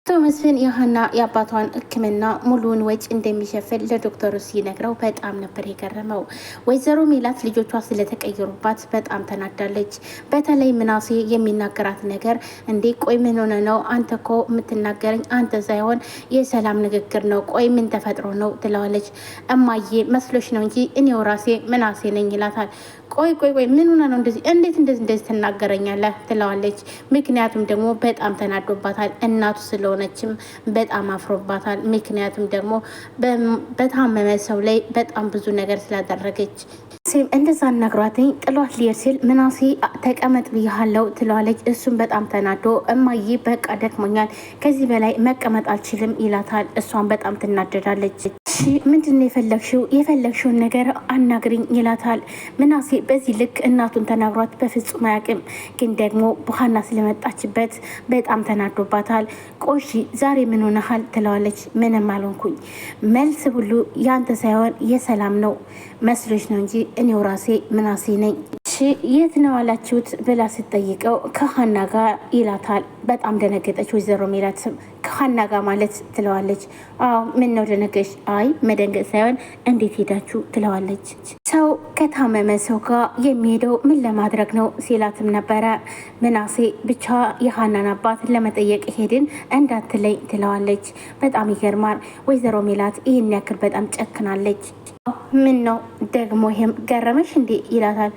አቶ መስፍን የሀና የአባቷን ሕክምና ሙሉውን ወጪ እንደሚሸፍን ለዶክተሩ ሲነግረው በጣም ነበር የገረመው። ወይዘሮ ሜላት ልጆቿ ስለተቀየሩባት በጣም ተናዳለች። በተለይ ምናሴ የሚናገራት ነገር እንዴ ቆይ ምን ሆነ ነው? አንተ እኮ የምትናገረኝ አንተ ሳይሆን የሰላም ንግግር ነው። ቆይ ምን ተፈጥሮ ነው ትለዋለች። እማዬ መስሎች ነው እንጂ እኔው ራሴ ምናሴ ነኝ ይላታል። ቆይ ምን ሆነ ነው እንደዚህ እንደዚህ ትናገረኛለህ ትለዋለች። ምክንያቱም ደግሞ በጣም ተናዶባታል። እናቱ ስለሆነችም በጣም አፍሮባታል። ምክንያቱም ደግሞ በታመመ ሰው ላይ በጣም ብዙ ነገር ስላደረገች እንደዛ ነግሯትኝ ጥሏት ሊሄድ ሲል ምናሴ ተቀመጥ ብያሃለው ትለዋለች። እሱም በጣም ተናዶ እማዬ በቃ ደክሞኛል፣ ከዚህ በላይ መቀመጥ አልችልም ይላታል። እሷን በጣም ትናደዳለች። ምንድን ነው የፈለግሽውን ነገር አናግሪኝ ይላታል። ምናሴ በዚህ ልክ እናቱን ተናግሯት በፍጹም አያውቅም። ግን ደግሞ ሀና ስለመጣችበት በጣም ተናዶባታል። ቆሺ ዛሬ ምን ሆነሃል ትለዋለች። ምንም አልሆንኩኝ፣ መልስ ሁሉ ያንተ ሳይሆን የሰላም ነው መስሎች ነው እንጂ እኔው ራሴ ምናሴ ነኝ። የት ነው አላችሁት ብላ ስትጠይቀው ከሀና ጋር ይላታል። በጣም ደነገጠች ወይዘሮ ሜላትም ከሀና ጋር ማለት ትለዋለች። አዎ ምን ነው ደነገሽ? አይ መደንገጥ ሳይሆን እንዴት ሄዳችሁ ትለዋለች። ሰው ከታመመ ሰው ጋር የሚሄደው ምን ለማድረግ ነው ሲላትም ነበረ። ምናሴ ብቻ የሀናን አባት ለመጠየቅ ሄድን እንዳትለይ ትለዋለች። በጣም ይገርማል። ወይዘሮ ሜላት ይህን ያክል በጣም ጨክናለች። ምን ነው ደግሞ ይሄም ገረመሽ እንዴ ይላታል።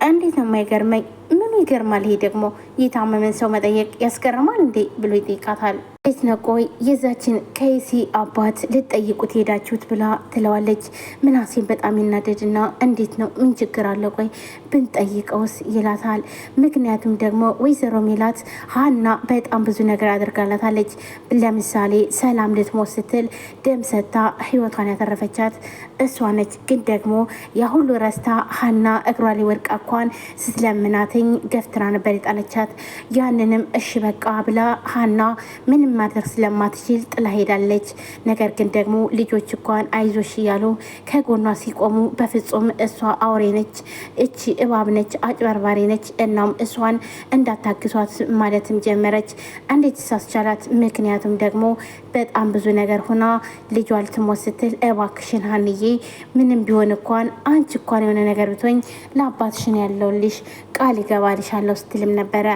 እንዴት ነው የማይገርመኝ? ምኑ ይገርማል? ይሄ ደግሞ የታመመን ሰው መጠየቅ ያስገርማል እንዴ ብሎ ይጠይቃታል። እንዴት ነው ቆይ የዛችን ከይሲ አባት ልትጠይቁት ሄዳችሁት ብላ ትለዋለች። ምናሴን በጣም ይናደድና እንዴት ነው ምን ችግር አለ ቆይ ብንጠይቀውስ ይላታል። ምክንያቱም ደግሞ ወይዘሮ ሜላት ሀና በጣም ብዙ ነገር አድርጋላታለች። ለምሳሌ ሰላም ልትሞት ስትል ደም ሰጥታ ህይወቷን ያተረፈቻት እሷ ነች። ግን ደግሞ ያ ሁሉ ረስታ ሀና እግሯ ላይ ወድቃ እንኳን ስትለምናትኝ ገፍትራ ነበር የጣለቻት። ያንንም እሺ በቃ ብላ ሀና ምንም ማድረግ ስለማትችል ጥላ ሄዳለች። ነገር ግን ደግሞ ልጆች እንኳን አይዞሽ እያሉ ከጎኗ ሲቆሙ በፍጹም እሷ አውሬ ነች፣ እቺ እባብ ነች፣ አጭበርባሪ ነች፣ እናም እሷን እንዳታግሷት ማለትም ጀመረች። እንዴት ሳስቻላት? ምክንያቱም ደግሞ በጣም ብዙ ነገር ሆና ልጇ ልትሞት ስትል እባክሽን ሀንዬ ምንም ቢሆን እንኳን አንቺ እንኳን የሆነ ነገር ብትሆኝ ለአባትሽን ያለውልሽ ቃል ይገባልሻለሁ ስትልም ነበረ።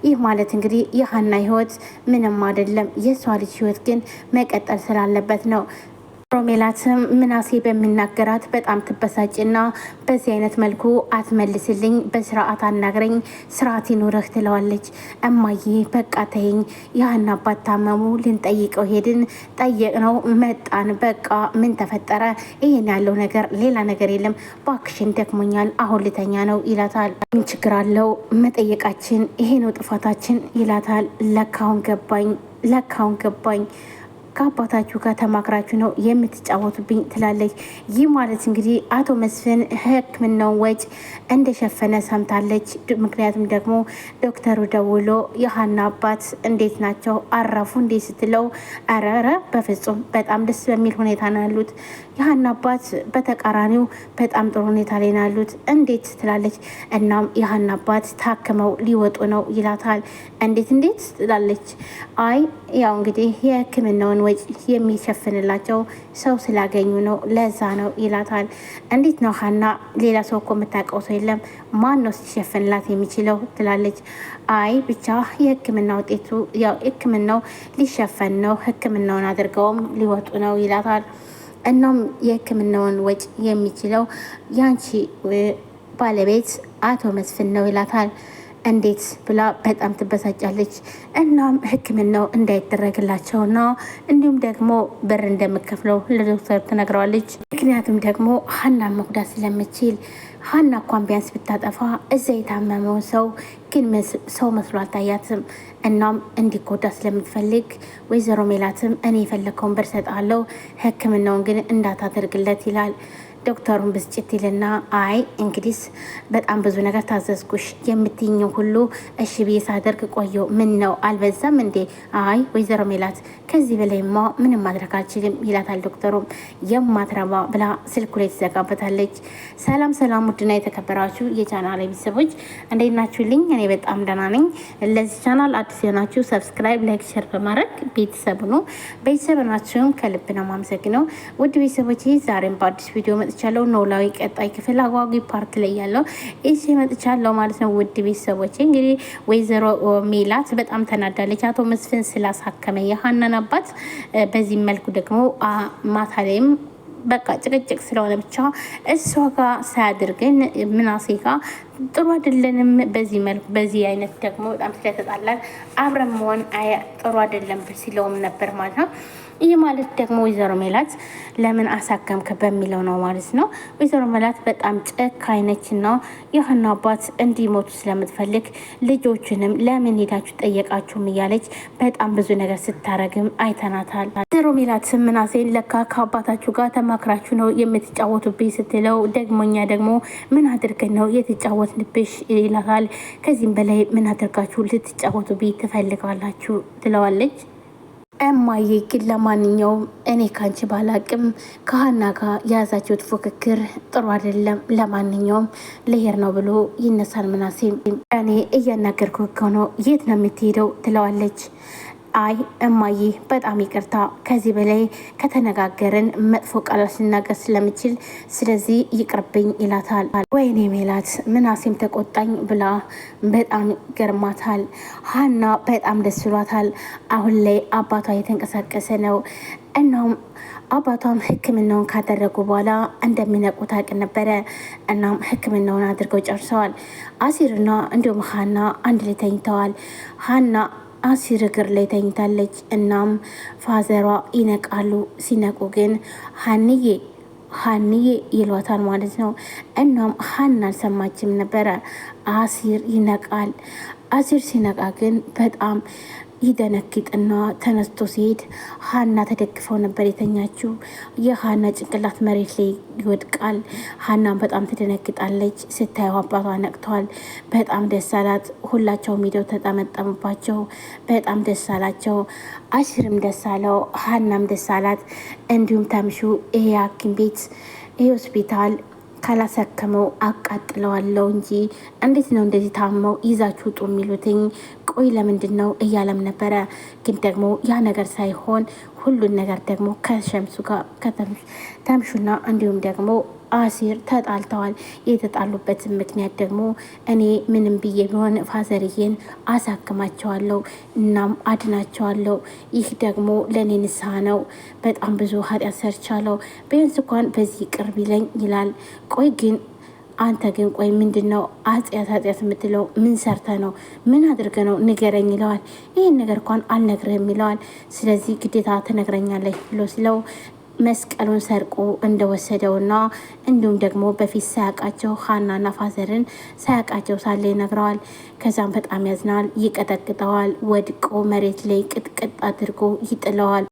ይህ ማለት እንግዲህ የሀና ህይወት ምንም አይደለም፣ የሷ ልጅ ህይወት ግን መቀጠል ስላለበት ነው። ሜላትም ምናሴ በሚናገራት በጣም ትበሳጭና በዚህ አይነት መልኩ አትመልስልኝ፣ በስርዓት አናግረኝ፣ ስርዓት ይኑርህ ትለዋለች። እማዬ በቃ ተይኝ፣ የሀና አባት ታመሙ፣ ልንጠይቀው ሄድን፣ ጠየቅነው፣ መጣን፣ በቃ ምን ተፈጠረ? ይሄን ያለው ነገር ሌላ ነገር የለም፣ ባክሽን ደክሞኛል፣ አሁን ልተኛ ነው ይላታል። ምን ችግር አለው መጠየቃችን፣ ይሄ ነው ጥፋታችን ይላታል። ለካሁን ገባኝ ከአባታችሁ ጋር ተማክራችሁ ነው የምትጫወቱብኝ ትላለች። ይህ ማለት እንግዲህ አቶ መስፍን ሕክምናውን ወጪ እንደሸፈነ ሰምታለች። ምክንያቱም ደግሞ ዶክተሩ ደውሎ የሀና አባት እንዴት ናቸው አረፉ እንዴ ስትለው አረረ በፍጹም በጣም ደስ በሚል ሁኔታ ነው ያሉት። የሀና አባት በተቃራኒው በጣም ጥሩ ሁኔታ ላይ ነው ያሉት። እንዴት ትላለች። እናም የሀና አባት ታክመው ሊወጡ ነው ይላታል። እንዴት ትላለች። አይ ያው እንግዲህ የሕክምናውን ወጪ የሚሸፍንላቸው ሰው ስላገኙ ነው ለዛ ነው ይላታል። እንዴት ነው ሀና? ሌላ ሰው እኮ የምታውቀው ሰው የለም፣ ማን ነው ሲሸፍንላት የሚችለው ትላለች። አይ ብቻ የሕክምና ውጤቱ ያው ሕክምናው ሊሸፈን ነው፣ ሕክምናውን አድርገውም ሊወጡ ነው ይላታል። እናም የሕክምናውን ወጪ የሚችለው ያንቺ ባለቤት አቶ መስፍን ነው ይላታል። እንዴት ብላ በጣም ትበሳጫለች። እናም ሕክምናው እንዳይደረግላቸውና እንዲሁም ደግሞ ብር እንደምከፍለው ለዶክተር ትነግረዋለች። ምክንያቱም ደግሞ ሀናን መጉዳት ስለምችል ሀና እንኳን ቢያንስ ብታጠፋ እዛ የታመመውን ሰው ግን ሰው መስሎ አልታያትም። እናም እንዲጎዳ ስለምትፈልግ ወይዘሮ ሜላትም እኔ የፈለግከውን ብር ሰጣለሁ፣ ሕክምናውን ግን እንዳታደርግለት ይላል። ዶክተሩን ብስጭት ይልና አይ እንግዲህ በጣም ብዙ ነገር ታዘዝኩሽ፣ የምትይኝው ሁሉ እሺ ብዬ ሳደርግ ቆየው። ምን ነው አልበዛም እንዴ? አይ ወይዘሮ ሜላት ከዚህ በላይማ ምንም ማድረግ አልችልም ይላታል ዶክተሩም። የማትረባ ብላ ስልኩ ላይ ትዘጋበታለች። ሰላም ሰላም፣ ውድና የተከበራችሁ የቻናል ቤተሰቦች እንዴት ናችሁልኝ? እኔ በጣም ደህና ነኝ። ለዚህ ቻናል አዲስ የሆናችሁ ሰብስክራይብ፣ ላይክ፣ ሼር በማድረግ ቤተሰብ ነው። ቤተሰብ ናችሁም ከልብ ነው የማመሰግነው። ውድ ቤተሰቦች ዛሬም በአዲስ ቪዲዮ መጥቻለሁ። ኖላዊ ቀጣይ ክፍል አጓጊ ፓርት ላይ ያለው እሺ መጥቻለሁ ማለት ነው። ውድ ቤተሰቦች እንግዲህ ወይዘሮ ሜላት በጣም ተናዳለች አቶ መስፍን ስላሳከመ የሀናን አባት። በዚህ መልኩ ደግሞ ማታ ላይም በቃ ጭቅጭቅ ስለሆነ ብቻ እሷ ጋር ሳያድርግን ምናሴ ጋር ጥሩ አይደለንም። በዚህ መልኩ በዚህ አይነት ደግሞ በጣም ስለተጣላን አብረን መሆን ጥሩ አይደለም ሲለውም ነበር ማለት ነው። ይህ ማለት ደግሞ ወይዘሮ ሜላት ለምን አሳከምክ በሚለው ነው ማለት ነው። ወይዘሮ ሜላት በጣም ጨካኝ ነችና የሀና አባት እንዲሞቱ ስለምትፈልግ ልጆችንም ለምን ሄዳችሁ ጠየቃችሁም እያለች በጣም ብዙ ነገር ስታረግም አይተናታል። ወይዘሮ ሜላት ምናሴን ለካ ከአባታችሁ ጋር ተማክራችሁ ነው የምትጫወቱብኝ ስትለው ደግሞኛ ደግሞ ምን አድርገን ነው የተጫወትንብሽ ይላታል። ከዚህም በላይ ምን አድርጋችሁ ልትጫወቱብኝ ትፈልጋላችሁ ትለዋለች። እማዬ ግን ለማንኛውም እኔ ካንቺ ባላቅም ከሀና ጋር የያዛችሁት ፉክክር ጥሩ አይደለም። ለማንኛውም ልሄድ ነው ብሎ ይነሳል ምናሴ። እኔ እያናገርኩ ነው፣ የት ነው የምትሄደው ትለዋለች። አይ እማዬ በጣም ይቅርታ፣ ከዚህ በላይ ከተነጋገርን መጥፎ ቃላት ልናገር ስለምችል ስለዚህ ይቅርብኝ ይላታል። ወይኔ ሜላት ምናሴም ተቆጣኝ ብላ በጣም ገርማታል። ሀና በጣም ደስ ብሏታል። አሁን ላይ አባቷ የተንቀሳቀሰ ነው። እናም አባቷም ሕክምናውን ካደረጉ በኋላ እንደሚነቁ ታውቅ ነበረ። እናም ሕክምናውን አድርገው ጨርሰዋል። አሲርና እንዲሁም ሀና አንድ ላይ ተኝተዋል። ሀና አሲር እግር ላይ ተኝታለች። እናም ፋዘሯ ይነቃሉ። ሲነቁ ግን ሀንዬ ሀንዬ ይሏታል ማለት ነው። እናም ሀና አልሰማችም ነበረ። አሲር ይነቃል። አሲር ሲነቃ ግን በጣም ይደነግጥና ተነስቶ ሲሄድ ሀና ተደግፈው ነበር የተኛችው። የሀና ጭንቅላት መሬት ላይ ይወድቃል። ሀናም በጣም ትደነግጣለች። ስታየው አባቷ ነቅተዋል። በጣም ደስ አላት። ሁላቸውም ሄደው ተጠመጠሙባቸው። በጣም ደስ አላቸው። አሲርም ደስ አለው። ሀናም ደስ አላት። እንዲሁም ተምሹ ይሄ ሐኪም ቤት ይሄ ሆስፒታል ካላሰከመው አቃጥለዋለው እንጂ እንዴት ነው እንደዚህ ታመው ይዛችሁ ውጡ የሚሉትኝ? ቆይ ለምንድን ነው እያለም ነበረ። ግን ደግሞ ያ ነገር ሳይሆን ሁሉን ነገር ደግሞ ከሸምሱ ጋር ተምሹና እንዲሁም ደግሞ አሲር ተጣልተዋል። የተጣሉበትን ምክንያት ደግሞ እኔ ምንም ብዬ ቢሆን ፋዘርዬን አሳክማቸዋለሁ፣ እናም አድናቸዋለሁ። ይህ ደግሞ ለእኔ ንስሐ ነው። በጣም ብዙ ኃጢአት ሰርቻለሁ። ቢያንስ እንኳን በዚህ ቅርብ ይለኝ ይላል። ቆይ ግን አንተ ግን ቆይ ምንድን ነው ኃጢአት የምትለው? ምን ሰርተ ነው? ምን አድርገ ነው? ንገረኝ ይለዋል። ይህን ነገር እንኳን አልነግርህም ይለዋል። ስለዚህ ግዴታ ትነግረኛለች ብሎ ሲለው መስቀሉን ሰርቆ እንደወሰደውና እንዲሁም ደግሞ በፊት ሳያውቃቸው ሀናና ፋዘርን ሳያውቃቸው ሳለ ይነግረዋል። ከዛም በጣም ያዝናል። ይቀጠቅጠዋል። ወድቆ መሬት ላይ ቅጥቅጥ አድርጎ ይጥለዋል።